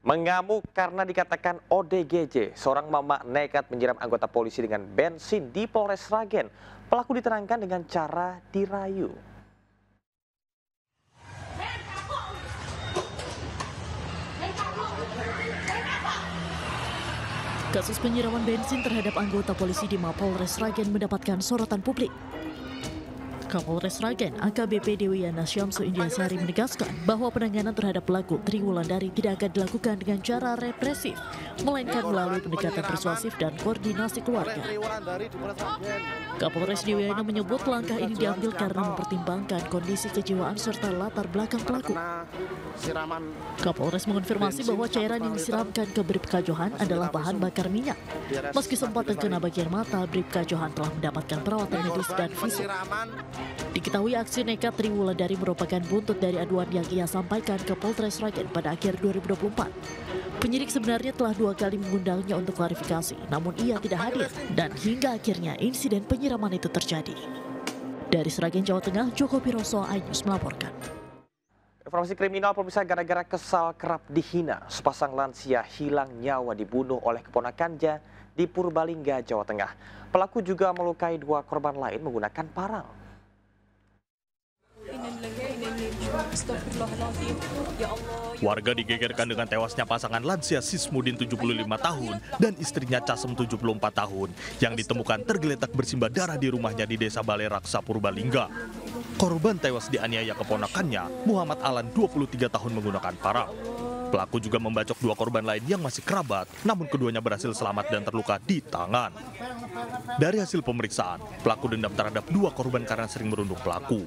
Mengamuk karena dikatakan ODGJ, seorang mama nekat menyiram anggota polisi dengan bensin di Polres Sragen. Pelaku diterangkan dengan cara dirayu. Kasus penyiraman bensin terhadap anggota polisi di Mapolres Sragen mendapatkan sorotan publik. Kapolres Sragen AKBP Dewiyana Syamsu Indiasari menegaskan bahwa penanganan terhadap pelaku Tri Wulandari tidak akan dilakukan dengan cara represif, melainkan melalui pendekatan persuasif dan koordinasi keluarga. Kapolres Dewiyana menyebut langkah ini diambil karena mempertimbangkan kondisi kejiwaan serta latar belakang pelaku. Kapolres mengonfirmasi bahwa cairan yang disiramkan ke Bribka Johan adalah bahan bakar minyak. Meski sempat terkena bagian mata, Bribka Johan telah mendapatkan perawatan medis dan visum. Diketahui aksi nekat Tri Wulandari merupakan buntut dari aduan yang ia sampaikan ke Polres Sragen pada akhir 2024. Penyidik sebenarnya telah 2 kali mengundangnya untuk klarifikasi, namun ia tidak hadir dan hingga akhirnya insiden penyiraman itu terjadi. Dari Sragen, Jawa Tengah, Joko Piroso, iNews melaporkan. Informasi kriminal pemirsa, gara-gara kesal kerap dihina, sepasang lansia hilang nyawa dibunuh oleh keponakannya di Purbalingga, Jawa Tengah. Pelaku juga melukai 2 korban lain menggunakan parang. Warga digegerkan dengan tewasnya pasangan lansia Sismudin 75 tahun dan istrinya Casem 74 tahun yang ditemukan tergeletak bersimbah darah di rumahnya di Desa Balai Raksa, Purbalingga. Korban tewas dianiaya keponakannya, Muhammad Alan 23 tahun menggunakan parang. Pelaku juga membacok 2 korban lain yang masih kerabat, namun keduanya berhasil selamat dan terluka di tangan. Dari hasil pemeriksaan, pelaku dendam terhadap 2 korban karena sering merundung pelaku.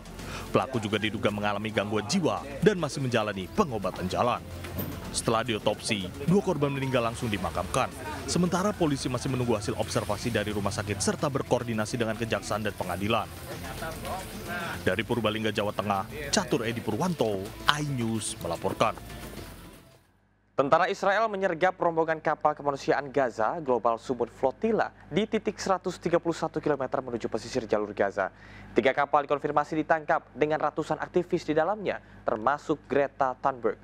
Pelaku juga diduga mengalami gangguan jiwa dan masih menjalani pengobatan jalan. Setelah diotopsi, 2 korban meninggal langsung dimakamkan. Sementara polisi masih menunggu hasil observasi dari rumah sakit serta berkoordinasi dengan kejaksaan dan pengadilan. Dari Purbalingga, Jawa Tengah, Catur Edi Purwanto, iNews melaporkan. Tentara Israel menyergap rombongan kapal kemanusiaan Gaza Global Sumut Flotilla di titik 131 km menuju pesisir jalur Gaza. 3 kapal dikonfirmasi ditangkap dengan ratusan aktivis di dalamnya, termasuk Greta Thunberg.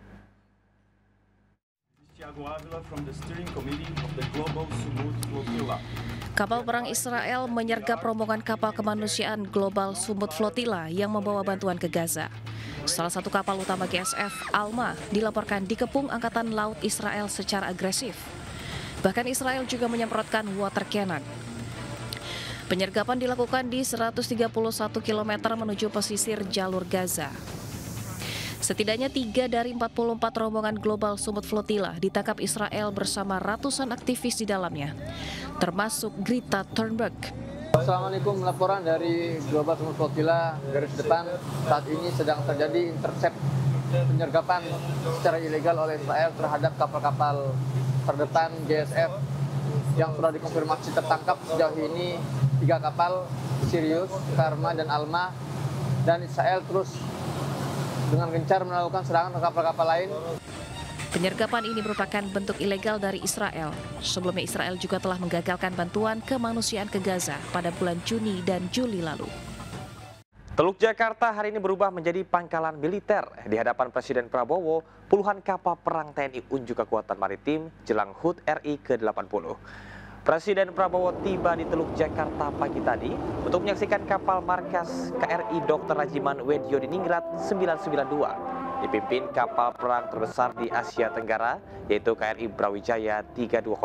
Kapal perang Israel menyergap rombongan kapal kemanusiaan Global Sumut Flotilla yang membawa bantuan ke Gaza. Salah satu kapal utama GSF, Alma, dilaporkan dikepung Angkatan Laut Israel secara agresif. Bahkan Israel juga menyemprotkan water cannon. Penyergapan dilakukan di 131 km menuju pesisir jalur Gaza. Setidaknya 3 dari 44 rombongan Global Sumut Flotilla ditangkap Israel bersama ratusan aktivis di dalamnya, termasuk Greta Thunberg. Assalamualaikum, laporan dari Global Sumut Flotilla garis depan. Saat ini sedang terjadi intercept penyergapan secara ilegal oleh Israel terhadap kapal-kapal terdepan GSF yang sudah dikonfirmasi tertangkap sejauh ini 3 kapal, Sirius, Karma, dan Alma, dan Israel terus dengan gencar melakukan serangan ke kapal-kapal lain. Penyergapan ini merupakan bentuk ilegal dari Israel. Sebelumnya Israel juga telah menggagalkan bantuan kemanusiaan ke Gaza pada bulan Juni dan Juli lalu. Teluk Jakarta hari ini berubah menjadi pangkalan militer. Di hadapan Presiden Prabowo, puluhan kapal perang TNI unjuk kekuatan maritim jelang HUT RI ke-80. Presiden Prabowo tiba di Teluk Jakarta pagi tadi untuk menyaksikan kapal markas KRI Dr. Rajiman Weddiodiningrat 992. Dipimpin kapal perang terbesar di Asia Tenggara, yaitu KRI Brawijaya 320.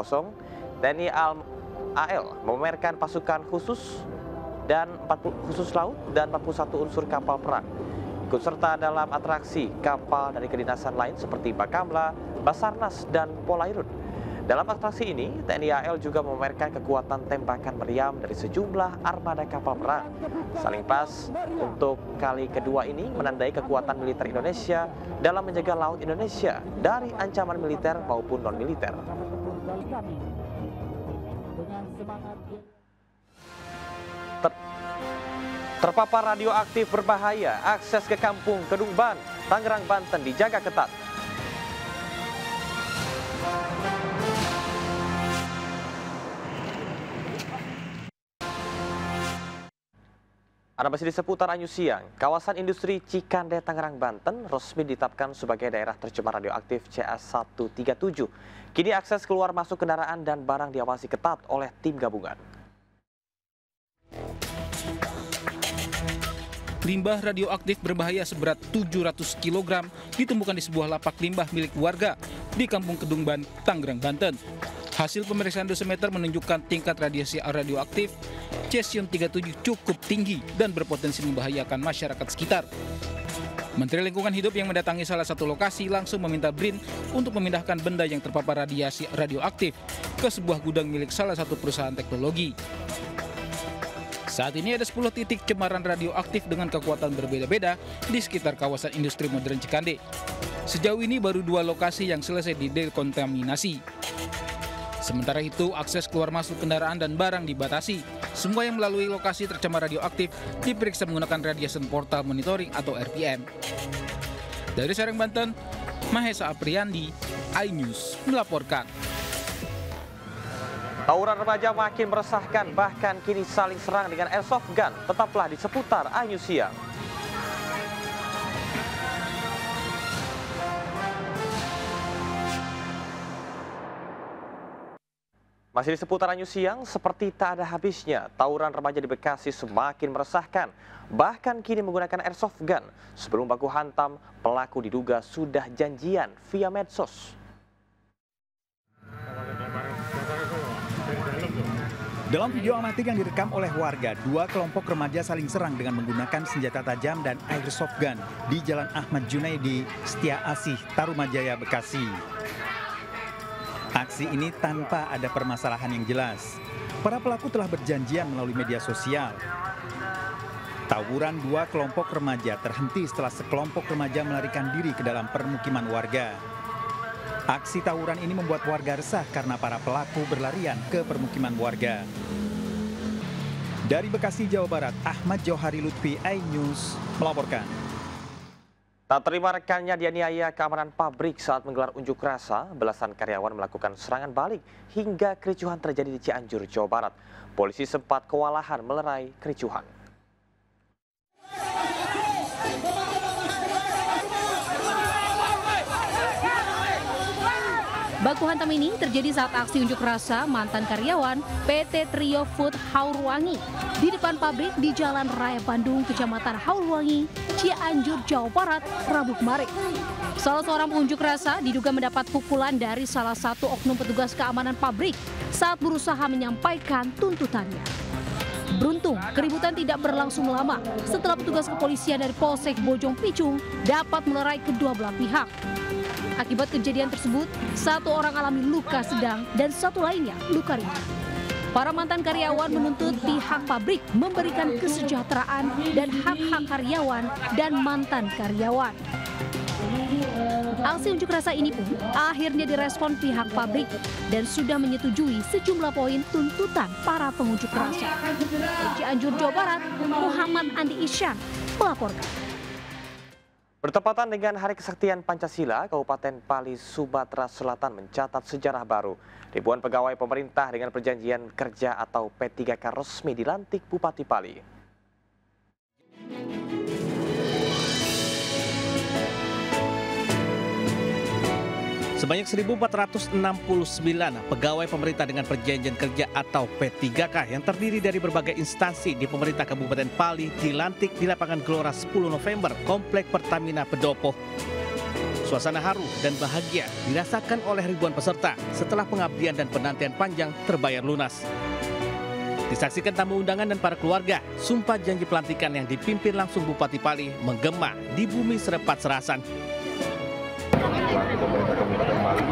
TNI AL memamerkan pasukan khusus laut dan 41 unsur kapal perang. Ikut serta dalam atraksi kapal dari kedinasan lain seperti Bakamla, Basarnas, dan Polairut. Dalam atraksi ini, TNI AL juga memamerkan kekuatan tembakan meriam dari sejumlah armada kapal perang. Saling pas untuk kali kedua ini menandai kekuatan militer Indonesia dalam menjaga laut Indonesia dari ancaman militer maupun non-militer. Terpapar radioaktif berbahaya, akses ke kampung Kedung Ban, Tangerang, Banten dijaga ketat. Anda masih di seputar Anyu Siang. Kawasan industri Cikande, Tangerang, Banten resmi ditetapkan sebagai daerah tercemar radioaktif CS137. Kini akses keluar masuk kendaraan dan barang diawasi ketat oleh tim gabungan. Limbah radioaktif berbahaya seberat 700 kg ditemukan di sebuah lapak limbah milik warga di Kampung Kedungban, Tangerang, Banten. Hasil pemeriksaan dosimeter menunjukkan tingkat radiasi radioaktif cesium-37 cukup tinggi dan berpotensi membahayakan masyarakat sekitar. Menteri Lingkungan Hidup yang mendatangi salah satu lokasi langsung meminta BRIN untuk memindahkan benda yang terpapar radiasi radioaktif ke sebuah gudang milik salah satu perusahaan teknologi. Saat ini ada 10 titik cemaran radioaktif dengan kekuatan berbeda-beda di sekitar kawasan industri modern Cikande. Sejauh ini baru 2 lokasi yang selesai didekontaminasi. Sementara itu, akses keluar masuk kendaraan dan barang dibatasi. Semua yang melalui lokasi tercemar radioaktif diperiksa menggunakan Radiation Portal Monitoring atau RPM. Dari Serang, Banten, Mahesa Apriandi, iNews melaporkan. Tawuran remaja makin meresahkan, bahkan kini saling serang dengan airsoft gun. Tetaplah di seputar Anyu Siang. Masih di seputar Anyu Siang, seperti tak ada habisnya, tawuran remaja di Bekasi semakin meresahkan. Bahkan kini menggunakan airsoft gun. Sebelum baku hantam, pelaku diduga sudah janjian via medsos. Dalam video amatir yang direkam oleh warga, 2 kelompok remaja saling serang dengan menggunakan senjata tajam dan airsoft gun di Jalan Ahmad Junaidi, Setia Asih, Tarumajaya, Bekasi. Aksi ini tanpa ada permasalahan yang jelas. Para pelaku telah berjanjian melalui media sosial. Tawuran 2 kelompok remaja terhenti setelah sekelompok remaja melarikan diri ke dalam permukiman warga. Aksi tawuran ini membuat warga resah karena para pelaku berlarian ke permukiman warga. Dari Bekasi, Jawa Barat, Ahmad Johari Lutfi, iNews melaporkan. Tak terima rekannya dianiaya keamanan pabrik saat menggelar unjuk rasa, belasan karyawan melakukan serangan balik hingga kericuhan terjadi di Cianjur, Jawa Barat. Polisi sempat kewalahan melerai kericuhan. Baku hantam ini terjadi saat aksi unjuk rasa mantan karyawan PT Trio Food Haurwangi di depan pabrik di Jalan Raya Bandung, Kecamatan Haurwangi, Cianjur, Jawa Barat, Rabu kemarin. Salah seorang pengunjuk rasa diduga mendapat pukulan dari salah satu oknum petugas keamanan pabrik saat berusaha menyampaikan tuntutannya. Beruntung, keributan tidak berlangsung lama setelah petugas kepolisian dari Polsek Bojong Picung dapat melerai kedua belah pihak. Akibat kejadian tersebut, 1 orang alami luka sedang dan 1 lainnya luka ringan. Para mantan karyawan menuntut pihak pabrik memberikan kesejahteraan dan hak-hak karyawan dan mantan karyawan. Aksi unjuk rasa ini pun akhirnya direspon pihak pabrik dan sudah menyetujui sejumlah poin tuntutan para pengunjuk rasa. Cianjur, Jawa Barat, Muhammad Andi Isyan melaporkan. Bertepatan dengan Hari Kesaktian Pancasila, Kabupaten Pali, Sumatera Selatan mencatat sejarah baru. Ribuan pegawai pemerintah dengan perjanjian kerja atau P3K resmi dilantik Bupati Pali. Sebanyak 1.469 pegawai pemerintah dengan perjanjian kerja atau P3K yang terdiri dari berbagai instansi di pemerintah Kabupaten Pali dilantik di lapangan Gelora 10 November, Komplek Pertamina Pendopo. Suasana haru dan bahagia dirasakan oleh ribuan peserta setelah pengabdian dan penantian panjang terbayar lunas. Disaksikan tamu undangan dan para keluarga, sumpah janji pelantikan yang dipimpin langsung Bupati Pali menggema di bumi Serepat Serasan. Pemerintah Kabupaten Pali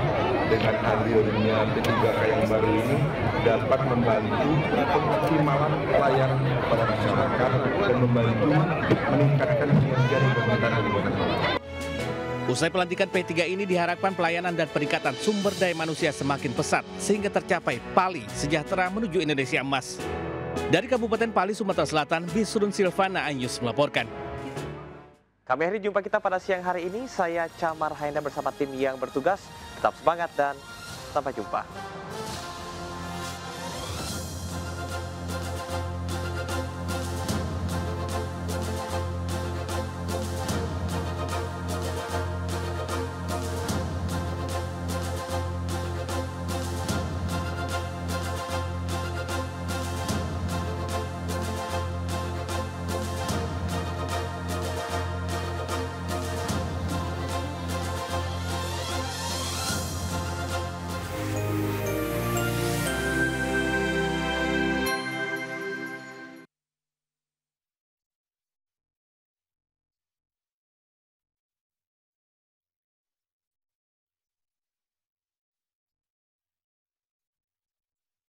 dengan hadirnya P3K yang baru ini dapat membantu pengoptimalan pelayanan kepada masyarakat dan membantu meningkatkan kinerja di pemerintahan Kabupaten Pali. Usai pelantikan P3 ini diharapkan pelayanan dan peningkatan sumber daya manusia semakin pesat sehingga tercapai Pali sejahtera menuju Indonesia emas. Dari Kabupaten Pali, Sumatera Selatan, Bisrun Silvana, iNews melaporkan. Kami akhiri jumpa kita pada siang hari ini. Saya Camar Haenda bersama tim yang bertugas. Tetap semangat dan sampai jumpa.